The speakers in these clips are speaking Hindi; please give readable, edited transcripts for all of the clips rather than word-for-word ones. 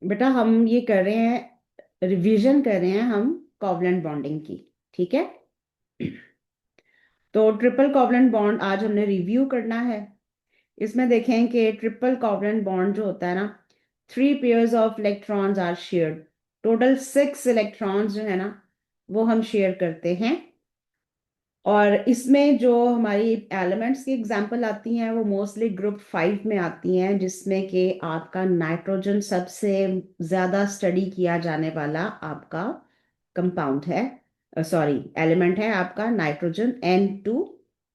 बेटा हम ये कर रहे हैं, रिवीजन कर रहे हैं हम कोवलेंट बॉन्डिंग की। ठीक है। तो ट्रिपल कोवलेंट बॉन्ड आज हमने रिव्यू करना है। इसमें देखें कि ट्रिपल कोवलेंट बॉन्ड जो होता है ना, 3 pairs of electrons are shared. Total 6 electrons जो है ना, वो हम शेयर करते हैं। और इसमें जो हमारी एलिमेंट्स की एग्जांपल आती हैं वो मोस्टली ग्रुप 5 में आती हैं, जिसमें कि आपका नाइट्रोजन सबसे ज़्यादा स्टडी किया जाने वाला आपका कंपाउंड है, सॉरी एलिमेंट है आपका नाइट्रोजन N2।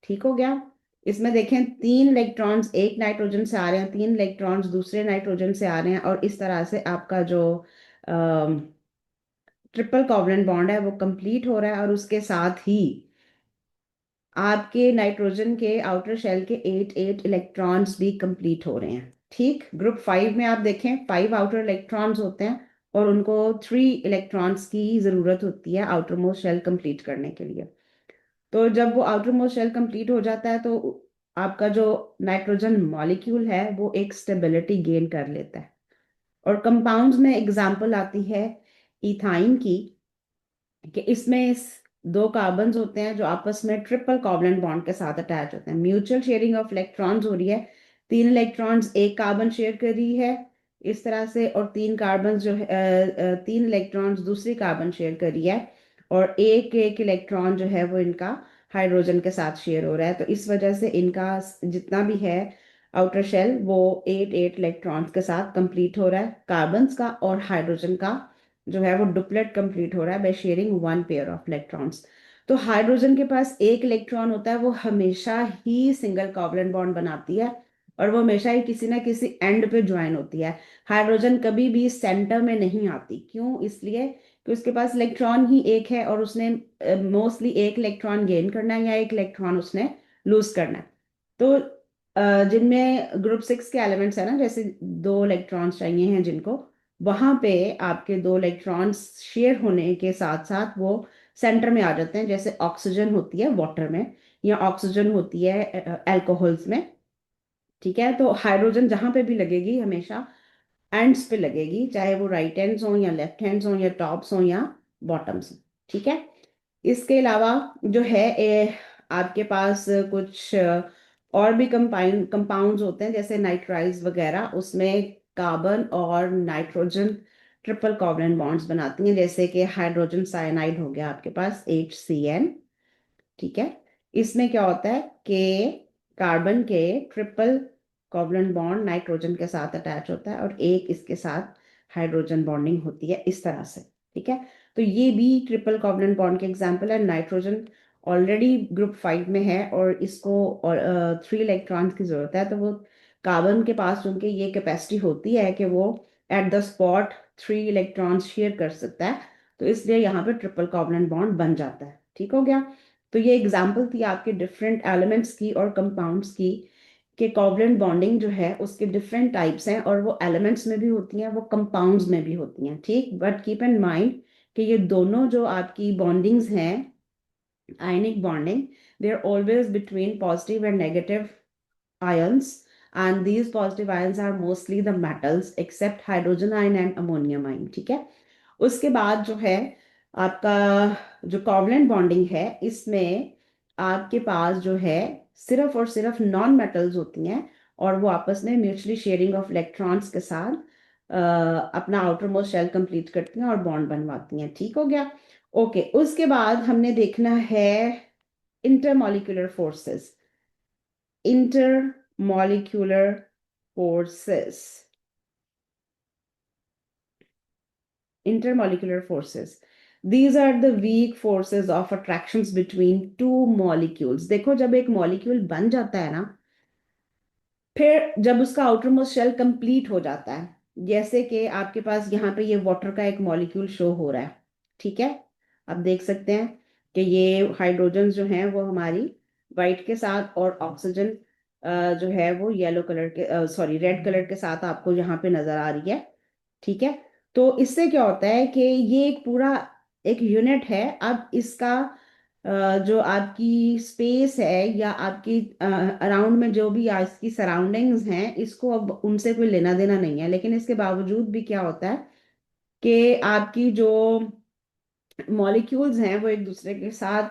ठीक हो गया। इसमें देखें 3 इलेक्ट्रॉन्स एक नाइट्रोजन से आ रहे हैं, 3 इलेक्ट्रॉन्स दूसरे नाइट्रोजन से आ रहे हैं, और इस तरह से आपका जो ट्रिपल कोवलेंट बॉन्ड है वो कंप्लीट हो रहा है। और उसके साथ ही आपके नाइट्रोजन के आउटर शेल के 8 इलेक्ट्रॉन्स भी कंप्लीट हो रहे हैं। ठीक, ग्रुप 5 में आप देखें 5 आउटर इलेक्ट्रॉन्स होते हैं, और उनको 3 इलेक्ट्रॉन्स की ज़रूरत होती है आउटर मोस्ट शेल कंप्लीट करने के लिए। तो जब वो आउटर मोस्ट शेल कंप्लीट हो जाता है तो आपका जो नाइट्रोजन मॉलिक्यूल है वो एक स्टेबिलिटी गेन कर लेता है। और कंपाउंड्स में एग्जांपल आती है इथाइन की, कि इसमें 2 कार्बन्स होते हैं जो आपस में ट्रिपल कोवलेंट बॉन्ड के साथ अटैच होते हैं। म्यूचुअल शेयरिंग ऑफ इलेक्ट्रॉन्स हो रही है। 3 इलेक्ट्रॉन्स एक कार्बन शेयर कर रही है इस तरह से, और 3 कार्बन जो है 3 इलेक्ट्रॉन्स दूसरी कार्बन शेयर कर रही है, और एक एक इलेक्ट्रॉन जो है वो इनका हाइड्रोजन के साथ शेयर हो रहा है। तो इस वजह से इनका जितना भी है आउटर शेल वो 8 इलेक्ट्रॉन्स के साथ कंप्लीट हो रहा है, कार्बन्स का और हाइड्रोजन का जो है वो डुप्लेट कंप्लीट हो रहा है by sharing 1 pair of electrons. तो हाइड्रोजन के पास एक इलेक्ट्रॉन होता है, वो हमेशा ही सिंगल कोवलेंट बॉन्ड बनाती है, और वो हमेशा ही किसी ना किसी एंड पे ज्वाइन होती है। हाइड्रोजन कभी भी सेंटर में नहीं आती। क्यों? इसलिए कि उसके पास इलेक्ट्रॉन ही एक है, और उसने मोस्टली एक इलेक्ट्रॉन गेन करना है या एक इलेक्ट्रॉन उसने लूज करना है। तो जिनमें ग्रुप 6 के एलिमेंट्स है ना, जैसे 2 इलेक्ट्रॉन्स चाहिए हैं जिनको, वहां पे आपके 2 इलेक्ट्रॉन्स शेयर होने के साथ साथ वो सेंटर में आ जाते हैं, जैसे ऑक्सीजन होती है वाटर में, या ऑक्सीजन होती है अल्कोहल्स में। ठीक है। तो हाइड्रोजन जहां पे भी लगेगी हमेशा एंड्स पे लगेगी, चाहे वो राइट हैंड्स हो या लेफ्ट हैंड्स हो या टॉप्स हो या बॉटम्स हो। ठीक है। इसके अलावा जो है आपके पास कुछ और भी कंपाउंड्स होते हैं, जैसे नाइट्राइज वगैरह, उसमें कार्बन और नाइट्रोजन ट्रिपल कोवलेंट बॉन्ड्स बनाती हैं, जैसे कि हाइड्रोजन साइनाइड हो गया आपके पास HCN। ठीक है। इसमें क्या होता है कि कार्बन के ट्रिपल कोवलेंट बॉन्ड नाइट्रोजन के साथ अटैच होता है, और एक इसके साथ हाइड्रोजन बॉन्डिंग होती है इस तरह से। ठीक है। तो ये भी ट्रिपल कोवलेंट बॉन्ड के एग्जांपल है। नाइट्रोजन ऑलरेडी ग्रुप 5 में है, और इसको 3 इलेक्ट्रॉन्स की जरूरत है, तो वो कार्बन के पास चूंकि ये कैपेसिटी होती है कि वो at the spot 3 electrons share कर सकता है, तो इसलिए यहाँ पे ट्रिपल कोवलेंट बॉन्ड बन जाता है। ठीक हो गया। तो ये एग्जाम्पल थी आपके डिफरेंट एलिमेंट्स की और कंपाउंड्स की, कि कोवलेंट बॉन्डिंग जो है उसके डिफरेंट टाइप्स हैं, और वो एलिमेंट्स में भी होती हैं, वो कंपाउंड्स में भी होती हैं। ठीक, बट कीप इन माइंड कि ये दोनों जो आपकी बॉन्डिंग्स हैं, ionic bonding, they are always between positive and negative ions, and these positive ions are mostly the metals except hydrogen ion and ammonium ion। ठीक है। उसके बाद जो है आपका जो कोवलेंट बॉन्डिंग है, इसमें आपके पास जो है सिर्फ और सिर्फ नॉन मेटल्स होती हैं, और वो आपस में म्यूचुअली शेयरिंग ऑफ इलेक्ट्रॉन्स के साथ अपना आउटर मोस्ट शेल कंप्लीट करती हैं और बॉन्ड बनवाती हैं। ठीक हो गया। ओके, उसके बाद हमने देखना है intermolecular forces. intermolecular forces. Intermolecular forces, these are the weak forces of attractions between two molecules। देखो जब एक मॉलिक्यूल बन जाता है ना, फिर जब उसका आउटर मोस्ट शेल कंप्लीट हो जाता है, जैसे कि आपके पास यहाँ पे ये वाटर का एक मॉलिक्यूल शो हो रहा है। ठीक है। आप देख सकते हैं कि ये हाइड्रोजन जो हैं वो हमारी वाइट के साथ, और ऑक्सीजन जो है वो येलो कलर के, सॉरी रेड कलर के साथ आपको यहाँ पे नजर आ रही है। ठीक है। तो इससे क्या होता है कि ये एक पूरा एक यूनिट है। अब इसका जो आपकी स्पेस है या आपकी अराउंड में जो भी इसकी सराउंडिंग्स हैं, इसको अब उनसे कोई लेना देना नहीं है। लेकिन इसके बावजूद भी क्या होता है कि आपकी जो मॉलिक्यूल्स हैं वो एक दूसरे के साथ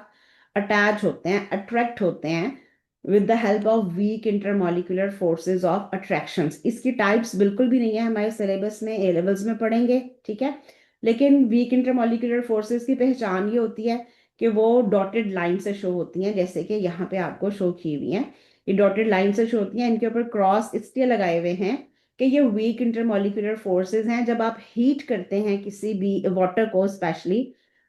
अटैच होते हैं, अट्रैक्ट होते हैं with the help of weak intermolecular forces of attractions. इसकी टाइप्स बिल्कुल भी नहीं है हमारे सिलेबस में, ए लेवल्स में पढ़ेंगे, ठीक है। लेकिन वीक इंटरमॉलिक्यूलर फोर्सेस की पहचान ये होती है कि वो डॉटेड लाइन से शो होती हैं, जैसे कि यहाँ पे आपको शो की हुई हैं। ये डॉटेड लाइन से शो होती हैं, इनके ऊपर क्रॉस इसलिए लगाए हुए हैं कि ये वीक इंटरमॉलिक्यूलर फोर्सेस हैं। जब आप हीट करते हैं किसी भी वाटर को स्पेशली,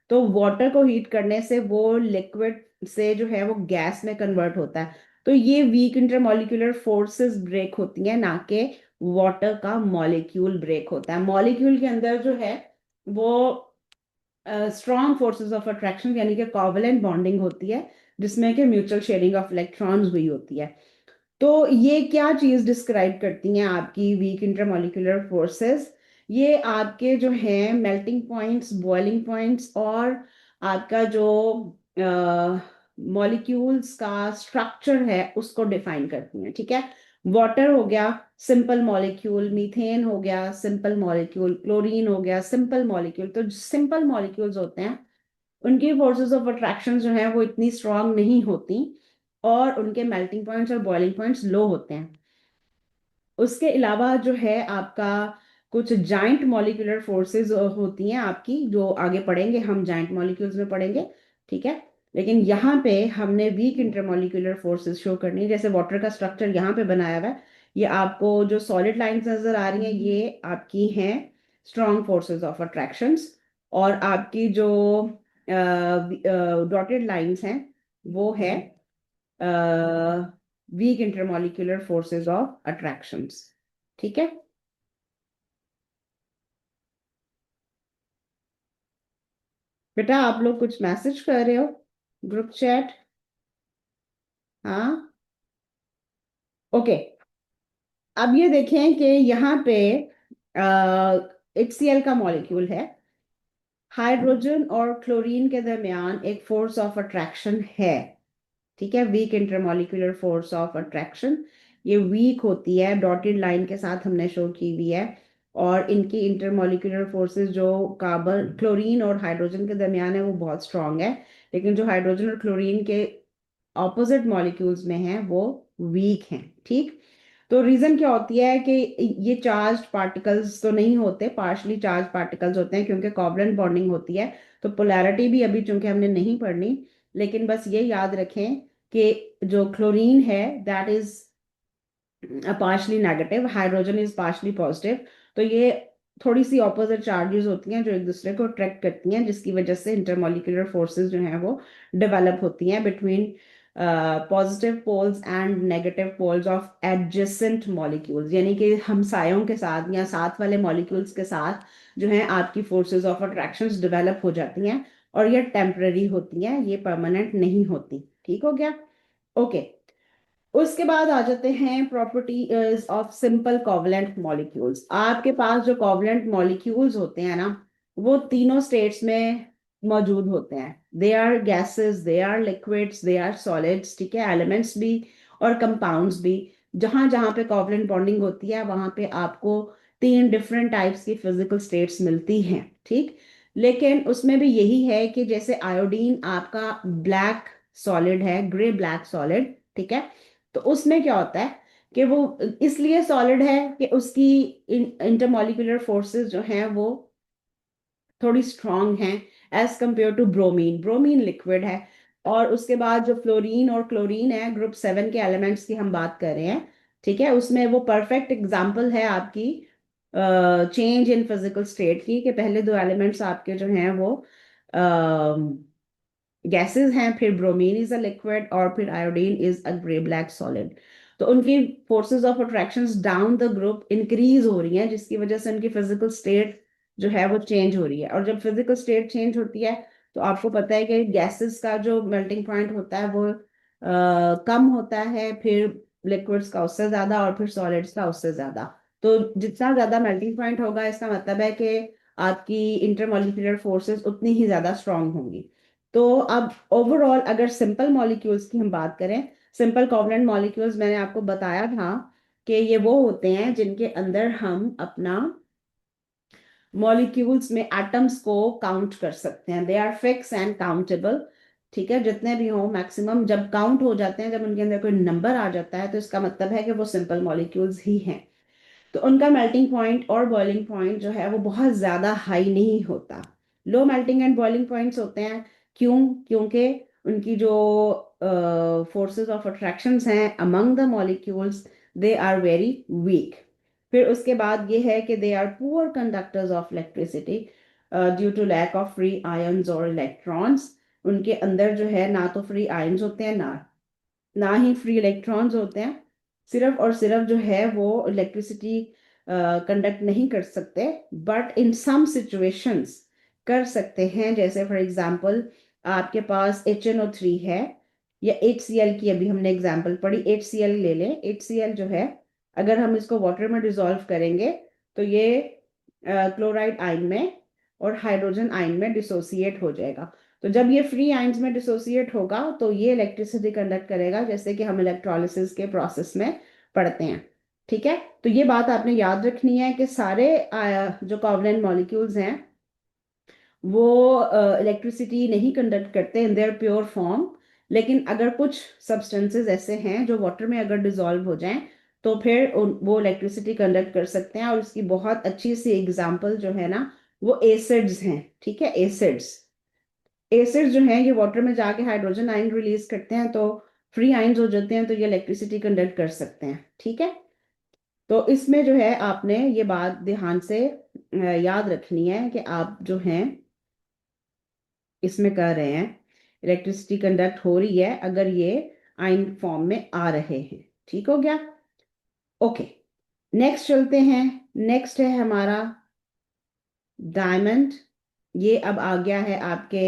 तो वाटर को हीट करने से वो लिक्विड से जो है वो गैस में कन्वर्ट होता है। तो ये वीक इंटरमॉलिक्यूलर फोर्सेस ब्रेक होती हैं, ना कि वाटर का मॉलिक्यूल ब्रेक होता है। मॉलिक्यूल के अंदर जो है वो स्ट्रॉन्ग फोर्सेस ऑफ अट्रैक्शन यानी कि कोवलेंट बॉन्डिंग होती है, जिसमें कि म्यूचुअल शेयरिंग ऑफ इलेक्ट्रॉन्स हुई होती है। तो ये क्या चीज डिस्क्राइब करती हैं आपकी वीक इंटरमॉलिक्यूलर फोर्सेस? ये आपके जो हैं मेल्टिंग पॉइंट्स, बॉइलिंग पॉइंट्स और आपका जो मॉलिक्यूल्स का स्ट्रक्चर है उसको डिफाइन करती हैं, ठीक है। वाटर हो गया सिंपल मॉलिक्यूल, मीथेन हो गया सिंपल मॉलिक्यूल, क्लोरीन हो गया सिंपल मॉलिक्यूल। तो सिंपल मॉलिक्यूल्स होते हैं, उनकी फोर्सेस ऑफ अट्रैक्शन जो है वो इतनी स्ट्रांग नहीं होती और उनके मेल्टिंग पॉइंट्स और बॉइलिंग पॉइंट्स लो होते हैं। उसके अलावा जो है आपका कुछ जाइंट मॉलिक्यूलर फोर्सेस होती हैं आपकी, जो आगे पढ़ेंगे हम, जाइंट मॉलिक्यूल्स में पढ़ेंगे, ठीक है। लेकिन यहाँ पे हमने वीक इंटरमॉलिक्यूलर फोर्सेस शो करनी है। जैसे वाटर का स्ट्रक्चर यहाँ पे बनाया हुआ है, ये आपको जो सॉलिड लाइंस नजर आ रही हैं ये आपकी हैं स्ट्रॉन्ग फोर्सेस ऑफ अट्रैक्शंस, और आपकी जो डॉटेड लाइंस हैं वो है weak intermolecular forces of attractions, ठीक है। बेटा आप लोग कुछ मैसेज कर रहे हो, ग्रुप चैट? हाँ, ओके। अब ये देखें कि यहाँ पे HCl का मॉलिक्यूल है, हाइड्रोजन और क्लोरीन के दरमियान एक फोर्स ऑफ अट्रैक्शन है, ठीक है, weak intermolecular force of attraction. ये वीक होती है, डॉटेड लाइन के साथ हमने शो की हुई है। और इनकी इंटरमॉलिक्यूलर फोर्सेस जो कार्बन, क्लोरीन और हाइड्रोजन के दरमियान है वो बहुत स्ट्रांग है। लेकिन जो हाइड्रोजन और क्लोरीन के ऑपोजिट मॉलिक्यूल्स में हैं वो वीक हैं, ठीक। तो रीजन क्या होती है कि ये चार्ज पार्टिकल्स तो नहीं होते, पार्शली चार्ज पार्टिकल्स होते हैं, क्योंकि कोवलेंट बॉन्डिंग होती है। तो पोलैरिटी भी अभी चूंकि हमने नहीं पढ़नी, लेकिन बस ये याद रखें कि जो क्लोरीन है that is partially negative, hydrogen is partially positive. तो ये थोड़ी सी ऑपोजिट चार्जेस होती हैं जो एक दूसरे को अट्रैक्ट करती हैं, जिसकी वजह से इंटरमॉलिक्यूलर फोर्सेस जो हैं वो डेवलप होती हैं between positive poles and negative poles of adjacent molecules. यानी कि हमसायों के साथ या साथ वाले मॉलिक्यूल्स के साथ जो है आपकी फोर्सेस ऑफ अट्रैक्शंस डेवलप हो जाती हैं, और ये टेम्पररी होती हैं, ये परमानेंट नहीं होती। ठीक हो गया, ओके। उसके बाद आ जाते हैं properties of simple covalent molecules. आपके पास जो कोवलेंट मॉलिक्यूल्स होते हैं ना, वो तीनों स्टेट्स में मौजूद होते हैं। They are gases, they are liquids, they are solids, ठीक है, एलिमेंट्स भी और कंपाउंड्स भी। जहां जहां पे कोवलेंट बॉन्डिंग होती है वहां पे आपको तीन डिफरेंट टाइप्स की फिजिकल स्टेट्स मिलती हैं, ठीक। लेकिन उसमें भी यही है कि जैसे आयोडीन आपका ब्लैक सॉलिड है, ग्रे ब्लैक सॉलिड, ठीक है। तो उसमें क्या होता है कि वो इसलिए सॉलिड है कि उसकी इंटरमॉलिक्यूलर फोर्सेस जो हैं वो थोड़ी स्ट्रांग हैं as compare to bromine. Bromine liquid है। और उसके बाद जो फ्लोरीन और क्लोरीन है, ग्रुप 7 के एलिमेंट्स की हम बात कर रहे हैं, ठीक है, उसमें वो परफेक्ट एग्जांपल है आपकी चेंज इन फिजिकल स्टेट की, कि पहले दो एलिमेंट्स आपके जो हैं वो गैसेस हैं, फिर ब्रोमीन इज अ लिक्विड और फिर iodine is a grey black solid. तो उनकी forces of attractions down the group increase हो रही हैं, जिसकी वजह से उनकी फिजिकल स्टेट जो है वो चेंज हो रही है। और जब फिजिकल स्टेट चेंज होती है तो आपको पता है कि गैसेस का जो मेल्टिंग पॉइंट होता है वो कम होता है, फिर लिक्विड्स का उससे ज्यादा और फिर सॉलिड्स का उससे ज्यादा। तो जितना ज्यादा मेल्टिंग पॉइंट होगा इसका मतलब है कि आपकी इंटरमॉलिक्यूलर फोर्सेस उतनी ही ज्यादा स्ट्रांग होंगी। तो अब ओवरऑल अगर सिंपल मॉलिक्यूल्स की हम बात करें, सिंपल कोवलेंट मॉलिक्यूल्स मैंने आपको बताया था कि ये वो होते हैं जिनके अंदर हम अपना मॉलिक्यूल्स में एटम्स को काउंट कर सकते हैं। They are fix and countable. ठीक है, जितने भी हों मैक्सिमम जब काउंट हो जाते हैं, जब उनके अंदर कोई नंबर आ जाता है, तो इसका मतलब है कि वो सिंपल मॉलिक्यूल्स ही हैं। तो उनका मेल्टिंग पॉइंट और बॉइलिंग पॉइंट जो है वो बहुत ज़्यादा हाई नहीं होता। Low melting and boiling points होते हैं। क्यों? क्योंकि उनकी जो फोर्सेस ऑफ अट्रैक्शंस हैं among the molecules, they are very weak. फिर उसके बाद ये है कि they are poor conductors of electricity due to lack of free ions और इलेक्ट्रॉन्स। उनके अंदर जो है ना तो फ्री आयंस होते हैं, ना ही फ्री इलेक्ट्रॉन्स होते हैं। सिर्फ और सिर्फ जो है वो इलेक्ट्रिसिटी कंडक्ट नहीं कर सकते, बट इन सम सिचुएशंस कर सकते हैं। जैसे फॉर एग्जांपल आपके पास HNO3 है, या HCl की अभी हमने एग्जांपल पढ़ी, HCl ले लें। HCl जो है, अगर हम इसको वाटर में डिसॉल्व करेंगे तो ये क्लोराइड आयन में और हाइड्रोजन आयन में डिसोसिएट हो जाएगा। तो जब ये फ्री आयंस में डिसोसिएट होगा तो ये इलेक्ट्रिसिटी कंडक्ट करेगा, जैसे कि हम इलेक्ट्रोलिसिस के प्रोसेस में पढ़ते हैं। ठीक है, तो ये बात आपने याद रखनी है कि सारे जो कोवलेंट मॉलिक्यूल्स हैं वो इलेक्ट्रिसिटी नहीं कंडक्ट करते इन देयर प्योर फॉर्म। लेकिन अगर कुछ सब्सटेंसेस ऐसे हैं जो वाटर में अगर डिसॉल्व हो जाएं तो फिर वो इलेक्ट्रिसिटी कंडक्ट कर सकते हैं। और इसकी बहुत अच्छी सी एग्जांपल जो है ना, वो एसिड्स हैं। ठीक है, एसिड्स एसिड जो है ये वाटर में जाके हाइड्रोजन आयन रिलीज करते हैं, तो फ्री आयंस हो जाते हैं, तो ये इलेक्ट्रिसिटी कंडक्ट कर सकते हैं। ठीक है, तो इसमें जो है आपने ये बात ध्यान से याद रखनी है कि आप जो हैं इसमें कर रहे हैं, इलेक्ट्रिसिटी कंडक्ट हो रही है अगर ये आयन फॉर्म में आ रहे हैं। ठीक हो गया? ओके, नेक्स्ट चलते हैं। नेक्स्ट है हमारा डायमंड। ये अब आ गया है आपके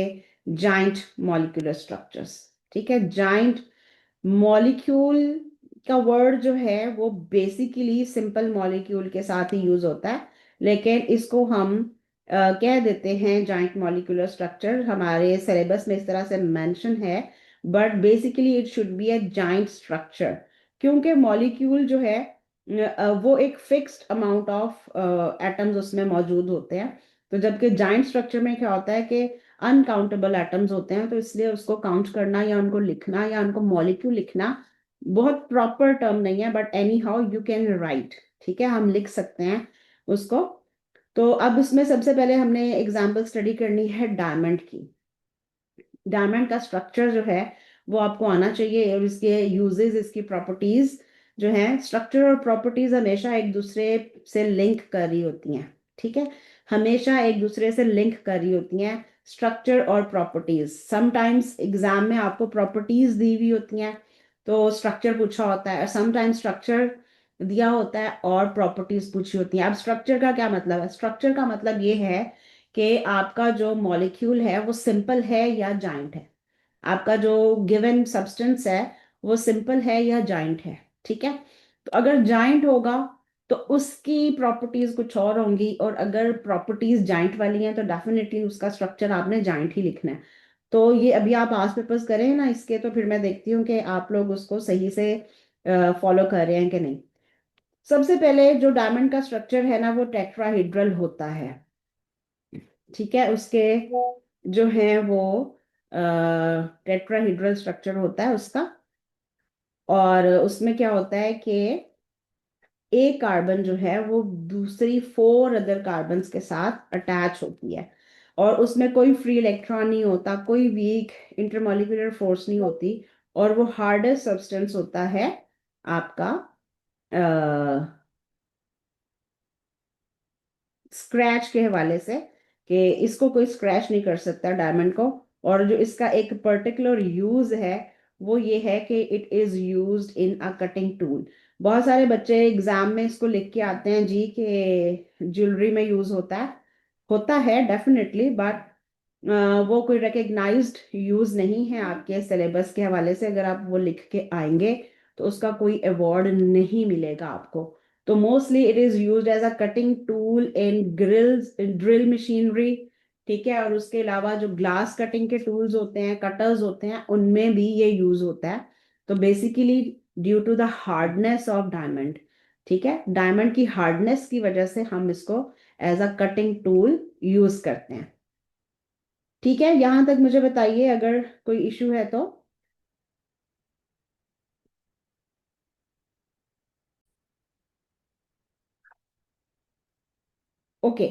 जाइंट मॉलिक्यूलर स्ट्रक्चर्स। ठीक है, जाइंट मॉलिक्यूल का वर्ड जो है वो बेसिकली सिंपल मॉलिक्यूल के साथ ही यूज होता है, लेकिन इसको हम कह देते हैं जाइंट मॉलिक्यूलर स्ट्रक्चर। हमारे सिलेबस में इस तरह से मेंशन है, but basically it should be a giant structure. क्योंकि मॉलिक्यूल जो है वो एक फिक्स्ड अमाउंट ऑफ एटम्स उसमें मौजूद होते हैं। तो जबकि जाइंट स्ट्रक्चर में क्या होता है कि अनकाउंटेबल एटम्स होते हैं, तो इसलिए उसको काउंट करना या उनको लिखना या उनको मॉलिक्यूल लिखना बहुत प्रॉपर टर्म नहीं है, but any how you can write. ठीक है, हम लिख सकते हैं उसको। तो अब इसमें सबसे पहले हमने एग्जाम्पल स्टडी करनी है डायमंड की। डायमंड का स्ट्रक्चर जो है वो आपको आना चाहिए, और इसके यूजेस, इसकी प्रॉपर्टीज जो हैं, स्ट्रक्चर और प्रॉपर्टीज हमेशा एक दूसरे से लिंक कर रही होती हैं। ठीक है, हमेशा एक दूसरे से लिंक कर रही होती हैं स्ट्रक्चर और प्रॉपर्टीज। समटाइम्स एग्जाम में आपको प्रॉपर्टीज दी हुई होती हैं तो स्ट्रक्चर पूछा होता है, और समटाइम्स स्ट्रक्चर दिया होता है और प्रॉपर्टीज पूछी होती हैं। अब स्ट्रक्चर का क्या मतलब है? स्ट्रक्चर का मतलब ये है कि आपका जो मॉलिक्यूल है वो सिंपल है या जाइंट है। आपका जो गिवन सब्सटेंस है वो सिंपल है या जाइंट है। ठीक है, तो अगर जाइंट होगा तो उसकी प्रॉपर्टीज कुछ और होंगी, और अगर प्रॉपर्टीज जाइंट वाली हैं तो डेफिनेटली उसका स्ट्रक्चर आपने जाइंट ही लिखना है। तो ये अभी आप पास पेपर्स करें ना इसके, तो फिर मैं देखती हूँ कि आप लोग उसको सही से फॉलो कर रहे हैं कि नहीं। सबसे पहले जो डायमंड का स्ट्रक्चर है ना वो टेट्राहेड्रल होता है। ठीक है, उसके जो है वो टेट्राहेड्रल स्ट्रक्चर होता है उसका। और उसमें क्या होता है कि एक कार्बन जो है वो दूसरी 4 अदर कार्बन्स के साथ अटैच होती है, और उसमें कोई फ्री इलेक्ट्रॉन नहीं होता, कोई वीक इंटरमॉलिक्यूलर फोर्स नहीं होती, और वो हार्डेस्ट सब्सटेंस होता है आपका स्क्रैच के हवाले से, कि इसको कोई स्क्रैच नहीं कर सकता डायमंड को। और जो इसका एक पर्टिकुलर यूज है वो ये है कि it is used in a cutting tool. बहुत सारे बच्चे एग्जाम में इसको लिख के आते हैं जी कि ज्वेलरी में यूज होता है डेफिनेटली, बट वो कोई रिकग्नाइज्ड यूज नहीं है आपके सिलेबस के हवाले से। अगर आप वो लिख के आएंगे तो उसका कोई अवार्ड नहीं मिलेगा आपको। तो mostly it is used as a cutting tool in grills, in drill machinery. ठीक है, और उसके अलावा जो ग्लास कटिंग के टूल्स होते हैं, कटर्स होते हैं, उनमें भी ये यूज होता है। तो basically due to the hardness of diamond, ठीक है, डायमंड की हार्डनेस की वजह से हम इसको as a cutting tool use करते हैं। ठीक है, यहां तक मुझे बताइए अगर कोई इशू है तो। ओके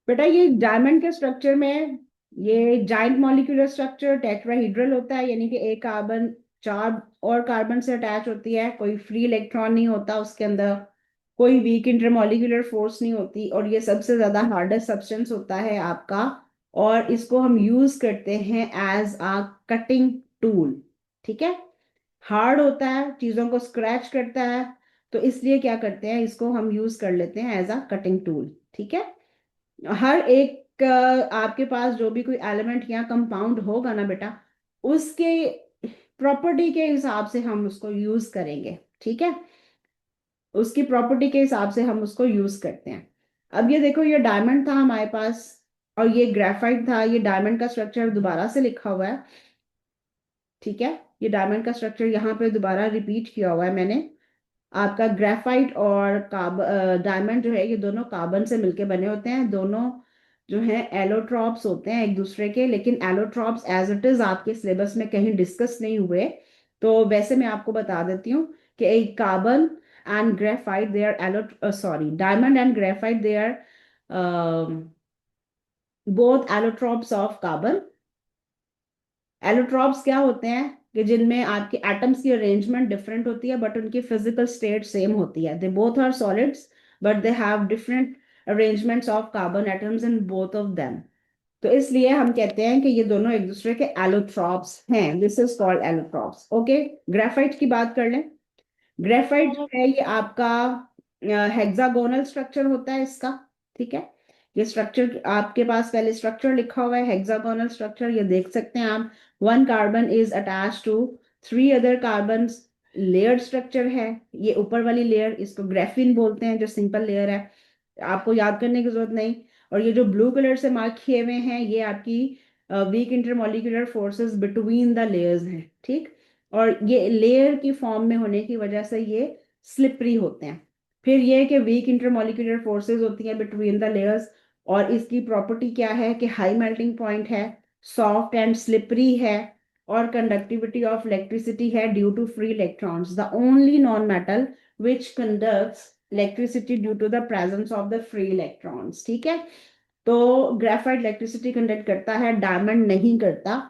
बेटा, ये डायमंड के स्ट्रक्चर में ये जाइंट मॉलिक्यूलर स्ट्रक्चर टेट्राहीड्रल होता है, यानी कि एक कार्बन चार और कार्बन से अटैच होती है, कोई फ्री इलेक्ट्रॉन नहीं होता उसके अंदर, कोई वीक इंटरमॉलिक्यूलर फोर्स नहीं होती, और ये सबसे ज्यादा हार्डेस्ट सब्सटेंस होता है आपका। और इसको हम यूज करते हैं एज अ कटिंग टूल। ठीक है, हार्ड होता है, चीजों को स्क्रैच करता है, तो इसलिए क्या करते हैं, इसको हम यूज कर लेते हैं एज अ कटिंग टूल। ठीक है, हर एक आपके पास जो भी कोई एलिमेंट या कंपाउंड होगा ना बेटा, उसके प्रॉपर्टी के हिसाब से हम उसको यूज करेंगे। ठीक है, उसकी प्रॉपर्टी के हिसाब से हम उसको यूज करते हैं। अब ये देखो, ये डायमंड था हमारे पास और ये ग्रेफाइट था। ये डायमंड का स्ट्रक्चर दोबारा से लिखा हुआ है। ठीक है, ये डायमंड का स्ट्रक्चर यहाँ पे दोबारा रिपीट किया हुआ है मैंने। आपका ग्रेफाइट और डायमंड जो है, ये दोनों कार्बन से मिलके बने होते हैं। दोनों जो है एलोट्रॉप्स होते हैं एक दूसरे के, लेकिन एलोट्रॉप्स एज इट इज आपके सिलेबस में कहीं डिस्कस नहीं हुए। तो वैसे मैं आपको बता देती हूँ कि एक carbon and graphite they are allo sorry diamond and graphite they are both allotropes of carbon. Allotropes क्या होते हैं कि जिनमें आपके एटम्स की अरेंजमेंट डिफरेंट होती है बट उनकी फिजिकल स्टेट सेम होती है। They both are solids but they have different arrangements of carbon atoms in both of them. तो इसलिए हम कहते हैं कि ये दोनों एक दूसरे के एलोट्रॉप्स हैं। This is called allotropes. Okay, graphite की बात कर लें। ग्रेफाइट जो है ये आपका हेक्सागोनल स्ट्रक्चर होता है इसका। ठीक है, ये स्ट्रक्चर आपके पास पहले स्ट्रक्चर लिखा हुआ है हेक्सागोनल स्ट्रक्चर, ये देख सकते हैं आप। One carbon is attach to three other carbon. Layered structure है ये, ऊपर वाली लेयर इसको ग्रेफिन बोलते हैं, जो सिंपल लेयर है, आपको याद करने की जरूरत नहीं। और ये जो ब्लू कलर से मार्क किए हुए हैं, ये आपकी weak intermolecular forces between the layers हैं। ठीक, और ये लेयर की फॉर्म में होने की वजह से ये स्लिपरी होते हैं। फिर ये कि वीक इंटरमॉलिक्यूलर फोर्सेस होती हैं बिटवीन द लेयर्स, और इसकी प्रॉपर्टी क्या है कि हाई मेल्टिंग पॉइंट है, सॉफ्ट एंड स्लिपरी है, और कंडक्टिविटी ऑफ इलेक्ट्रिसिटी है due to free electrons. The only non metal which conducts electricity due to the presence of the free electrons. ठीक है, तो ग्रेफाइट इलेक्ट्रिसिटी कंडक्ट करता है, डायमंड नहीं करता।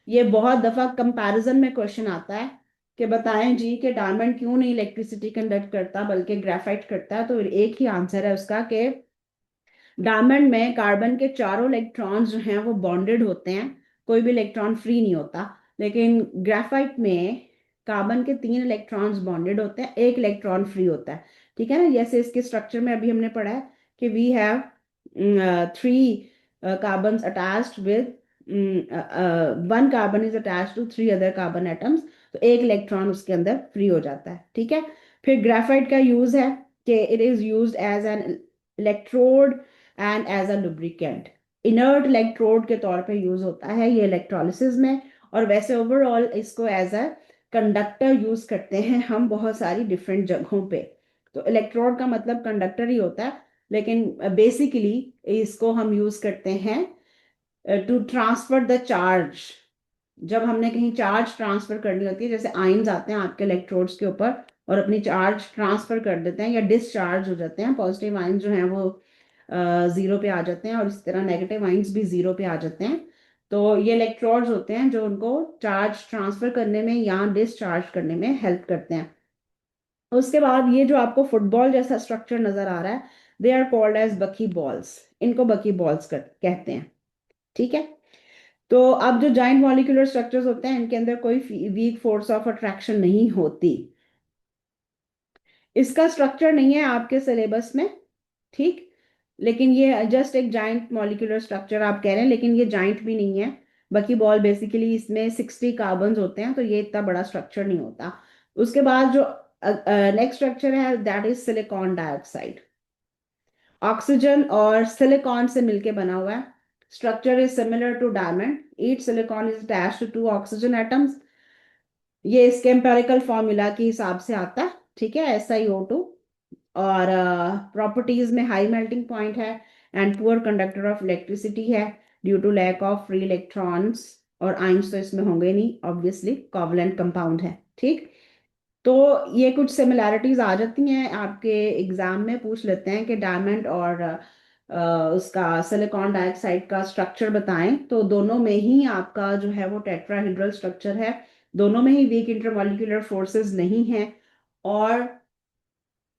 ये बहुत दफा कंपैरिजन में क्वेश्चन आता है कि बताएं जी कि डायमंड क्यों नहीं इलेक्ट्रिसिटी कंडक्ट करता बल्कि ग्रेफाइट करता है। तो एक ही आंसर है उसका कि डायमंड में कार्बन के चारों इलेक्ट्रॉन्स जो हैं वो बॉन्डेड होते हैं, कोई भी इलेक्ट्रॉन फ्री नहीं होता। लेकिन ग्रेफाइट में कार्बन के तीन इलेक्ट्रॉन्स बॉन्डेड होते हैं, एक इलेक्ट्रॉन फ्री होता है। ठीक है ना, जैसे इसके स्ट्रक्चर में अभी हमने पढ़ा है कि we have three carbon attached with one carbon is attached to three other carbon atoms, तो एक इलेक्ट्रॉन उसके अंदर फ्री हो जाता है। ठीक है, फिर ग्रेफाइट का यूज है कि it is used as an electrode and as a lubricant. Inert electrode के तौर पे यूज होता है ये इलेक्ट्रोलिसिस में, और वैसे ओवरऑल इसको एज अ कंडक्टर यूज करते हैं हम बहुत सारी डिफरेंट जगहों पे। तो इलेक्ट्रोड का मतलब कंडक्टर ही होता है, लेकिन बेसिकली इसको हम यूज करते हैं टू ट्रांसफर द चार्ज। जब हमने कहीं चार्ज ट्रांसफर करनी होती है, जैसे आयंस आते हैं आपके इलेक्ट्रोड्स के ऊपर और अपनी चार्ज ट्रांसफर कर देते हैं या डिस्चार्ज हो जाते हैं, पॉजिटिव आयंस जो हैं वो जीरो पे आ जाते हैं और इस तरह नेगेटिव आयंस भी जीरो पे आ जाते हैं। तो ये इलेक्ट्रोड्स होते हैं जो उनको चार्ज ट्रांसफर करने में या डिस्चार्ज करने में हेल्प करते हैं। उसके बाद ये जो आपको फुटबॉल जैसा स्ट्रक्चर नजर आ रहा है, दे आर कॉल्ड एज बकी बॉल्स। इनको बकी बॉल्स कहते हैं। ठीक है, तो अब जो जाइंट मॉलिक्यूलर स्ट्रक्चर्स होते हैं, इनके अंदर कोई वीक फोर्स ऑफ अट्रैक्शन नहीं होती। इसका स्ट्रक्चर नहीं है आपके सिलेबस में। ठीक, लेकिन ये जस्ट एक जाइंट मॉलिक्यूलर स्ट्रक्चर आप कह रहे हैं, लेकिन ये जाइंट भी नहीं है। बकी बॉल बेसिकली इसमें 60 कार्बन होते हैं, तो ये इतना बड़ा स्ट्रक्चर नहीं होता। उसके बाद जो नेक्स्ट स्ट्रक्चर है that is silicon dioxide. Oxygen और सिलिकॉन से मिलके बना हुआ है। Structure is similar to diamond. Each silicon is attached to two oxygen atoms. ये इसके एम्पेरिकल फॉर्मूला के हिसाब से आता है, ठीक है, SiO2। और प्रॉपर्टीज में हाई मेल्टिंग पॉइंट है and poor conductor of electricity है due to lack of free electrons, और आइंस तो इसमें होंगे नहीं, ऑब्वियसली कोवलेंट कंपाउंड है, ठीक। तो ये कुछ सिमिलैरिटीज आ जाती हैं आपके एग्जाम में, पूछ लेते हैं कि डायमंड और उसका सिलिकॉन डाइऑक्साइड का स्ट्रक्चर बताएं, तो दोनों में ही आपका जो है वो टेट्राहेड्रल स्ट्रक्चर है, दोनों में ही वीक इंटरमॉलिक्यूलर फोर्सेस नहीं है, और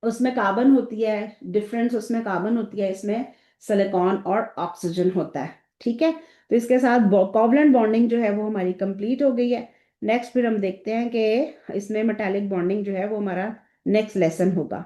उसमें कार्बन होती है, डिफरेंस उसमें कार्बन होती है, इसमें सिलिकॉन और ऑक्सीजन होता है, ठीक है। तो इसके साथ कोवलेंट बॉन्डिंग जो है वो हमारी कंप्लीट हो गई है। नेक्स्ट फिर हम देखते हैं कि इसमें मेटालिक बॉन्डिंग जो है वो हमारा नेक्स्ट लेसन होगा।